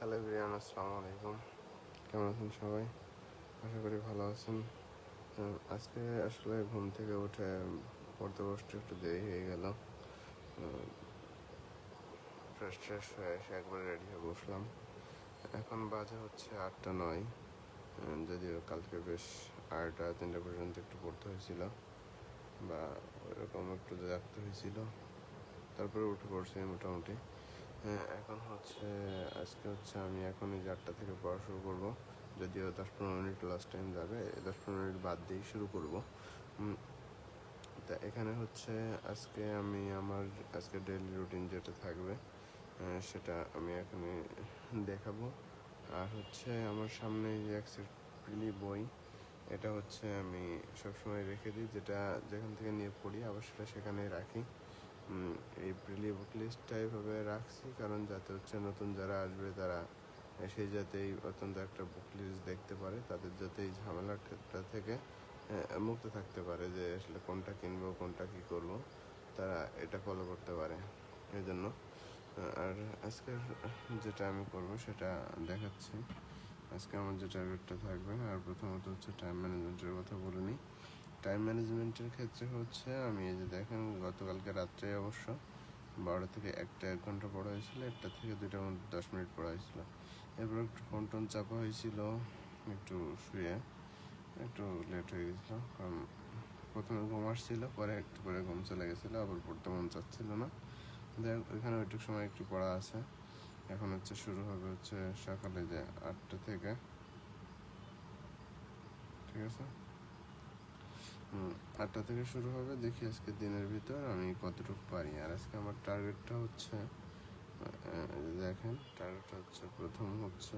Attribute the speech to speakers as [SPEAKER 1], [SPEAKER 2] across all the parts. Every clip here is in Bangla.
[SPEAKER 1] হ্যালো এভরিওয়ান, আসসালামু আলাইকুম। কেমন আছেন সবাই? আশা করি ভালো আছেন। আজকে আসলে ঘুম থেকে উঠে পড়তে বসতে একটু দেরি হয়ে গেল। ফ্রেশ ট্রেশ হয়ে এসে একবারে রেডি হয়ে বসলাম। এখন বাজে হচ্ছে 8টা 9। যদিও কালকে বেশ 2:30 পর্যন্ত একটু পড়তে হয়েছিল বা ওইরকম একটু জাগতে হয়েছিল, তারপরে উঠে পড়ছি মোটামুটি। এখন হচ্ছে আজকে হচ্ছে আমি এখনই 8টা থেকে পড়া শুরু করবো। যদিও 10-15 মিনিট লাস্ট টাইম যাবে, 10-15 মিনিট বাদ দিয়ে শুরু করব। তা এখানে হচ্ছে আজকে আমি আমার আজকে ডেইলি রুটিন যেটা থাকবে সেটা আমি এখানে দেখাবো। আর হচ্ছে আমার সামনে যে এক সেট প্রিলি বই, এটা হচ্ছে আমি সবসময় রেখে দিই, যেটা যেখান থেকে নিয়ে পড়ি আবার সেটা সেখানেই রাখি। এই প্রিলি বুক লিস্টটা এইভাবে রাখছি কারণ যাতে হচ্ছে নতুন যারা আসবে তারা সেই যাতে এই অত্যন্ত একটা বুক লিস্ট দেখতে পারে, তাদের যাতে এই ঝামেলাটা থেকে মুক্ত থাকতে পারে যে আসলে কোনটা কিনবো কোনটা কী করবো, তারা এটা ফলো করতে পারে এই জন্য। আর আজকের যেটা আমি করব সেটা দেখাচ্ছি। আজকে আমার যে টার্গেটটা থাকবে, আর প্রথমত হচ্ছে টাইম ম্যানেজমেন্টের কথা বলে নিই। টাইম ম্যানেজমেন্টের ক্ষেত্রে হচ্ছে আমি এই যে দেখেন গতকালকে রাত্রে অবশ্য 12টা থেকে 1 ঘন্টা পড়া হয়েছিল, 1টা থেকে 2টার মধ্যে 10 মিনিট পড়া হয়েছিল। এরপর একটু ফোন টোন চাপা হয়েছিল, একটু শুয়ে একটু লেট হয়ে গেছিলো কারণ প্রথমে ঘুম আসছিল, পরে একটু পরে ঘুম চলে গেছিলো, আবার পড়তে মন চাচ্ছিল না। যাই হোক, ওইখানে ওইটুকু সময় একটু পড়া আছে। এখন হচ্ছে শুরু হবে হচ্ছে সকালে যে 8টা থেকে, ঠিক আছে? 8টা থেকে শুরু হবে। দেখি আজকে দিনের ভিতর আমি কতটুকু পারি। আর আজকে আমার টার্গেটটা হচ্ছে দেখেন, টার্গেটটা হচ্ছে প্রথম হচ্ছে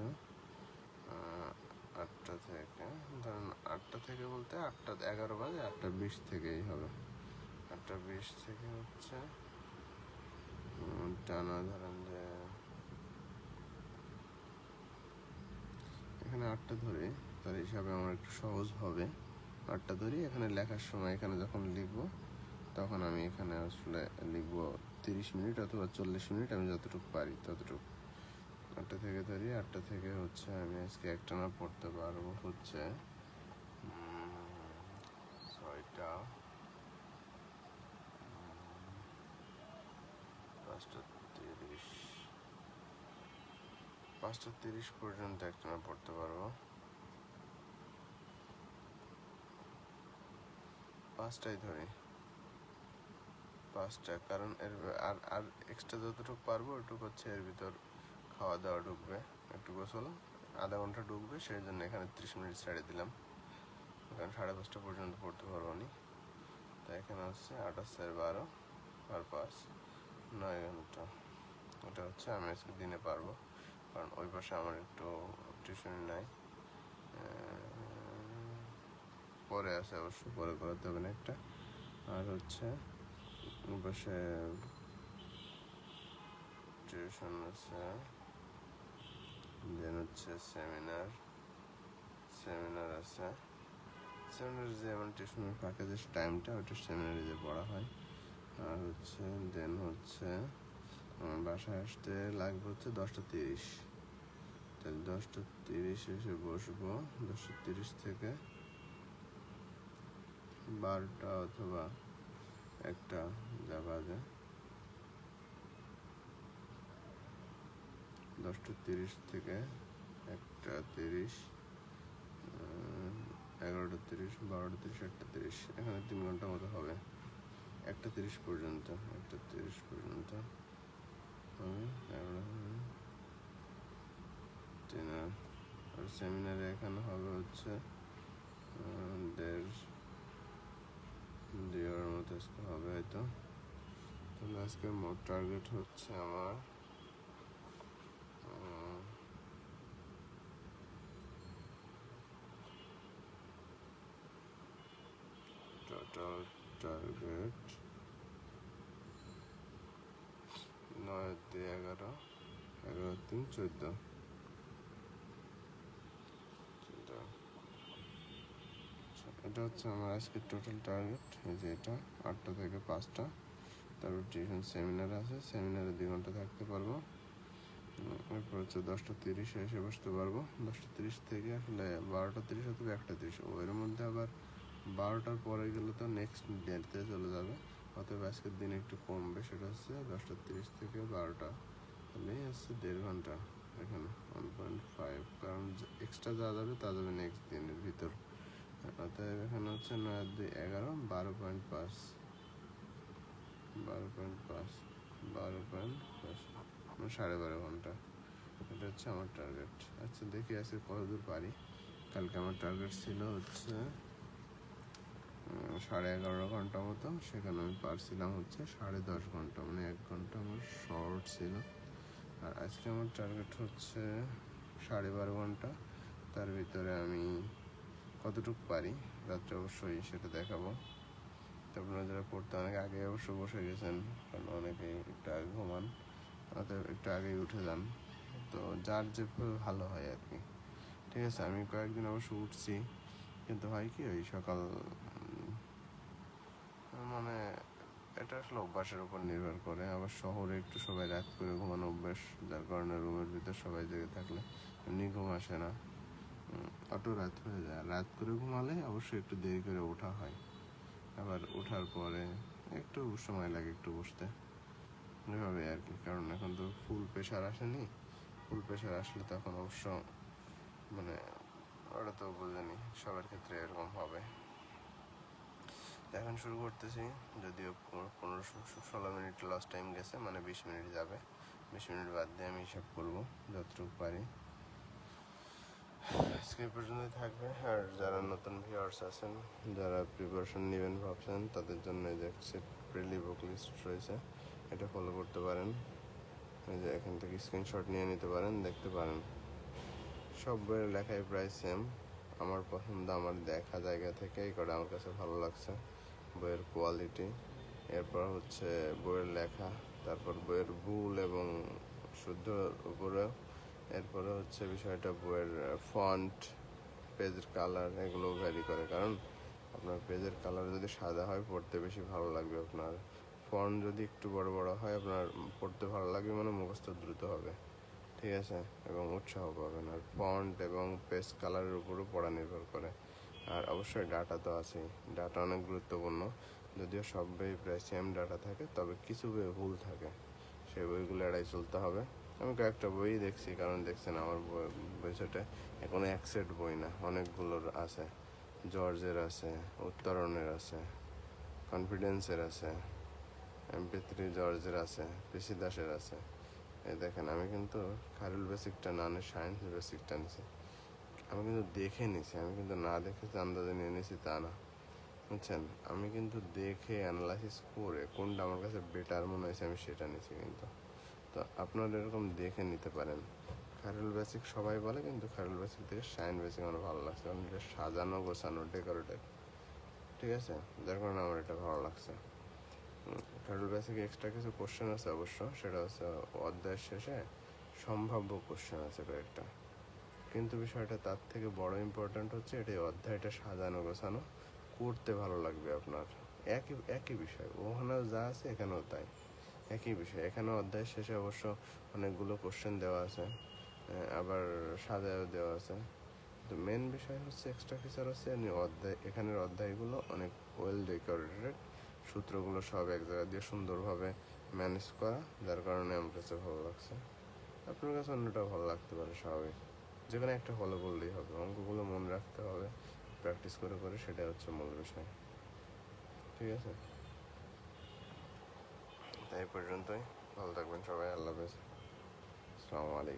[SPEAKER 1] 8টা থেকে, ধরেন 8টা থেকে বলতে 8:11 বাজে, 8:20 থেকেই হবে। 8:20 থেকে হচ্ছে টানা ধরেন যে এখানে 8টা ধরে, তার হিসাবে আমার একটু সহজ হবে। 8টা ধরি, এখানে লেখার সময় এখানে যখন লিখবো তখন আমি এখানে আসলে লিখবো 30 মিনিট অথবা 40 মিনিট, আমি যতটুকু পারি ততটুকু। 8টা থেকে ধরি, 8টা থেকে হচ্ছে আমি আজকে একটানা পড়তে পারবো হচ্ছে 6টা 5:30 5:30 পর্যন্ত একটানা পড়তে পারবো। 5টায় ধরি, 5টা, কারণ এর আর এক্সট্রা যতটুকু পারবো ওটুকু হচ্ছে এর ভিতর খাওয়া দাওয়া ঢুকবে, একটু গোসল, আধা ঘন্টা ঢুকবে, সেই জন্য এখানে 30 মিনিট ছেড়ে দিলাম, কারণ 5:30 পর্যন্ত পড়তে পারবো নি। তো এখানে হচ্ছে 8-4-12 আর 5 9 ঘন্টা। এটা হচ্ছে আমি আজকে দিনে পারবো, কারণ ওই পাশে আমার একটু টিউশনি নাই, পরে আছে অবশ্য, পরে করাতে হবে না একটা। আর হচ্ছে ওই পাশে টিউশন আছে, দেন হচ্ছে সেমিনার আছে। সেমিনারে যে আমার টিউশনের ফাঁকে যে টাইমটা, ওইটা সেমিনারে যে পড়া হয়। আর হচ্ছে দেন হচ্ছে আমার বাসায় আসতে লাগবে হচ্ছে 10:30, তাহলে 10:30 এসে বসবো। 10:30 থেকে 12টা অথবা 1টা যা বাজে, 10:30 থেকে 1:30, 11:30, 12:30, 1:30, এখানে 3 ঘন্টা মতো হবে। 1:30 পর্যন্ত, 1:30 পর্যন্ত হবে। আর সেমিনারে এখানে হবে হচ্ছে 1.5-2 মতো আজকে হবে হয়তো। তাহলে আজকে মোট টার্গেট হচ্ছে আমার টোটাল টার্গেট 9-2-11, 11-3-14। এটা হচ্ছে আমার আজকের টোটাল টার্গেট। এই যে এটা 8টা থেকে 5টা, তারপর টিউশন সেমিনার আছে, সেমিনারে 2 ঘন্টা থাকতে পারবো। এরপর হচ্ছে 10:30 এসে বসতে পারবো। 10:30 থেকে আসলে 12:30 অথবা 1:30, এর মধ্যে আবার 12টার পরে গেলে তো নেক্সট ডেতে চলে যাবে, অতএব আজকের দিন একটু কমবে। সেটা হচ্ছে 10:30 থেকে 12টা, তাহলেই হচ্ছে 1.5 ঘন্টা এখানে 1.5, কারণ এক্সট্রা যা যাবে তা যাবে নেক্সট দিনের ভিতর। অতএব এখানে হচ্ছে 9 আর 2 11, 12.5, 12.5, 12.5 মানে 12.5 ঘন্টা। এটা হচ্ছে আমার টার্গেট। আচ্ছা দেখি আজকে কতদূর পারি। কালকে আমার টার্গেট ছিল হচ্ছে 11.5 ঘন্টা মতো, সেখানে আমি পারছিলাম হচ্ছে 10.5 ঘন্টা, মানে 1 ঘন্টা আমার শর্ট ছিল। আর আজকে আমার টার্গেট হচ্ছে 12.5 ঘন্টা। তার ভিতরে আমি কতটুকু পারি রাত্রে অবশ্যই সেটা দেখাবো। তো আপনারা যারা পড়তে অনেক আগে অবশ্য বসে গেছেন, কারণ অনেকেই একটু আগে ঘুমান, অতএব একটু আগেই উঠে যান। তো যার যেভাবে ভালো হয় আর কি। ঠিক আছে, আমি কয়েকদিন অবশ্য উঠছি, কিন্তু হয় কি ওই সকাল মানে এটা আসলে অভ্যাসের উপর নির্ভর করে। আবার শহরে একটু সবাই রাত করে ঘুমানো অভ্যাস, যার কারণে রুমের ভিতর সবাই জেগে থাকলে এমনি ঘুম আসে না, অটো রাত হয়ে যায়। রাত করে ঘুমালে অবশ্যই একটু দেরি করে ওঠা হয়, আবার ওঠার পরে একটু সময় লাগে একটু বসতে, এভাবে আর কি। কারণ এখন তো ফুল প্রেশার আসেনি, ফুল প্রেশার আসলে তখন অবশ্য মানে ওটা তো বুঝেনি, সবার ক্ষেত্রে এরকম হবে। এখন শুরু করতেছি, যদিও 15-16 মিনিট লাস্ট টাইম গেছে, মানে 20 মিনিট যাবে। 20 মিনিট বাদ দিয়ে আমি হিসাব করবো যতটুকু পারি। আজকে এই পর্যন্তই থাকবে। আর যারা নতুন ভিউয়ার্স আছেন, যারা প্রিপারেশন নেবেন ভাবছেন, তাদের জন্য এই যে প্রিলি বুক লিস্ট রয়েছে, এটা ফলো করতে পারেন। এই যে এখান থেকে স্ক্রিনশট নিয়ে নিতে পারেন, দেখতে পারেন। সব বইয়ের লেখাই প্রায় সেম। আমার পছন্দ, আমার দেখা জায়গা থেকে এই কটা আমার কাছে ভালো লাগছে। বইয়ের কোয়ালিটি, এরপর হচ্ছে বইয়ের লেখা, তারপর বইয়ের ভুল এবং শুদ্ধ উপরে, এরপরে হচ্ছে বিষয়টা বইয়ের ফন্ট, পেজের কালার, এগুলো ভ্যারি করে। কারণ আপনার পেজের কালার যদি সাদা হয় পড়তে বেশি ভালো লাগবে আপনার, ফন্ট যদি একটু বড় বড় হয় আপনার পড়তে ভালো লাগবে, মানে মুখস্থ দ্রুত হবে। ঠিক আছে, এবং উৎসাহ পাবেন। আর ফন্ট এবং পেজ কালারের উপরও পড়া নির্ভর করে। আর অবশ্যই ডাটা তো আছেই, ডাটা অনেক গুরুত্বপূর্ণ। যদিও সব বই প্রায় সেম ডাটা থাকে, তবে কিছু বই ভুল থাকে, সেই বইগুলো এড়াই চলতে হবে। আমি কয়েকটা বই দেখছি, কারণ দেখছেন আমার বইটা এখনো এক সেট বই না, অনেকগুলোর আছে। জর্জের আছে, উত্তরণের আছে, কনফিডেন্সের আছে, MP3 জর্জের আছে, পিসি দাসের আছে। এই দেখেন, আমি কিন্তু খায়রুল বেসিকটা না নিয়ে সায়েন্স বেসিকটা নিছি। আমি কিন্তু দেখে নিছি, আমি কিন্তু না দেখে আন্দাজে নিয়ে নিছি তা না, বুঝছেন। আমি কিন্তু দেখে অ্যানালাইসিস করে কোনটা আমার কাছে বেটার মনে হয়েছে আমি সেটা নিছি কিন্তু। তো আপনারা এরকম দেখে নিতে পারেন। খায়রুল বেসিক সবাই বলে, কিন্তু খায়রুল বেসিক থেকে সায়েন্স বেসিক আমার ভালো লাগছে, কারণ এটা সাজানো গোছানো ডেকোরেটেড। ঠিক আছে, যার কারণে আমার এটা ভালো লাগছে। খায়রুল বেসিকে এক্সট্রা কিছু কোশ্চেন আছে অবশ্য, সেটা হচ্ছে অধ্যায়ের শেষে সম্ভাব্য কোশ্চেন আছে কয়েকটা, কিন্তু বিষয়টা তার থেকে বড় ইম্পর্ট্যান্ট হচ্ছে এটা অধ্যায়টা সাজানো গোছানো, করতে ভালো লাগবে আপনার। একই একই বিষয় ওখানেও যা আছে এখানেও তাই, একই বিষয়। এখানে অধ্যায়ের শেষে অবশ্য অনেকগুলো কোশ্চেন দেওয়া আছে, আবার সাজায়ও দেওয়া আছে। তো মেন বিষয় হচ্ছে এক্সট্রা ফিচার হচ্ছে এখানের অধ্যায়গুলো অনেক ওয়েল ডেকোরেটেড, সূত্রগুলো সব এক জায়গা দিয়ে সুন্দরভাবে ম্যানেজ করা, যার কারণে আমার কাছে ভালো লাগছে। আপনার কাছে অন্যটাও ভালো লাগতে পারে, স্বাভাবিক। যেখানে একটা ফলো করলেই হবে, অঙ্কগুলো মনে রাখতে হবে প্র্যাকটিস করে করে, সেটাই হচ্ছে মূল বিষয়। ঠিক আছে, তাই পর্যন্তই। ভালো থাকবেন সবাই, আল্লাহ হাফেজ, আসসালামু আলাইকুম।